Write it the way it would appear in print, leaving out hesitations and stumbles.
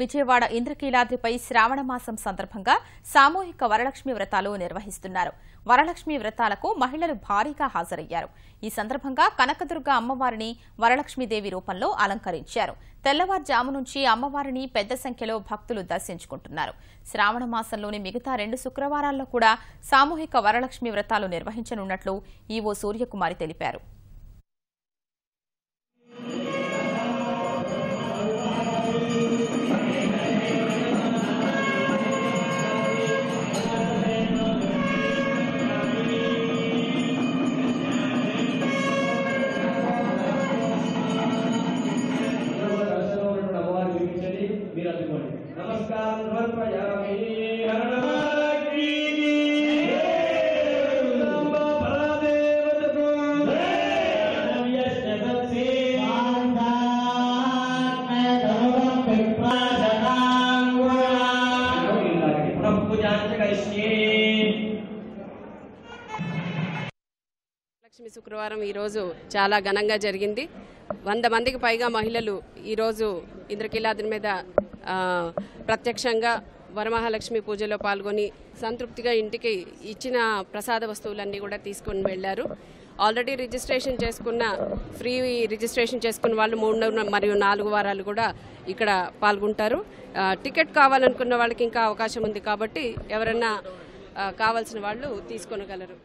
విజయవాడ ఇంద్రకీలాద్రిపై శ్రావణ మాసం సందర్భంగా సామూహిక వరలక్ష్మి వ్రతాలు నిర్వహిస్తున్నారు. వరలక్ష్మి వ్రతాలకు మహిళలు భారీగా హాజరయ్యారు. ఈ సందర్భంగా కనకదుర్గ అమ్మవారిని వరలక్ష్మీదేవి రూపంలో అలంకరించారు. తెల్లవారుజాము నుంచి అమ్మవారిని పెద్ద సంఖ్యలో భక్తులు దర్శించుకుంటున్నారు. శ్రావణ మాసంలోని మిగతా 2 శుక్రవారాల్లో కూడా సామూహిక వరలక్ష్మి వ్రతాలు నిర్వహించనున్నట్లు ఈవో సూర్యకుమారి తెలిపారు. లక్ష్మి శుక్రవారం ఈరోజు చాలా ఘనంగా జరిగింది. 100 మందికి పైగా మహిళలు ఈరోజు ఇంద్రకీలాద్రి మీద ప్రత్యక్షంగా వరమహాలక్ష్మి పూజలో పాల్గొని సంతృప్తిగా ఇంటికి ఇచ్చిన ప్రసాద వస్తువులన్నీ కూడా తీసుకొని వెళ్లారు. ఆల్రెడీ ఫ్రీ రిజిస్ట్రేషన్ చేసుకున్న వాళ్ళు 3 మరియు 4 వారాలు కూడా ఇక్కడ పాల్గొంటారు. టికెట్ కావాలనుకున్న వాళ్ళకి ఇంకా అవకాశం ఉంది కాబట్టి ఎవరైనా కావాల్సిన వాళ్ళు తీసుకొనగలరు.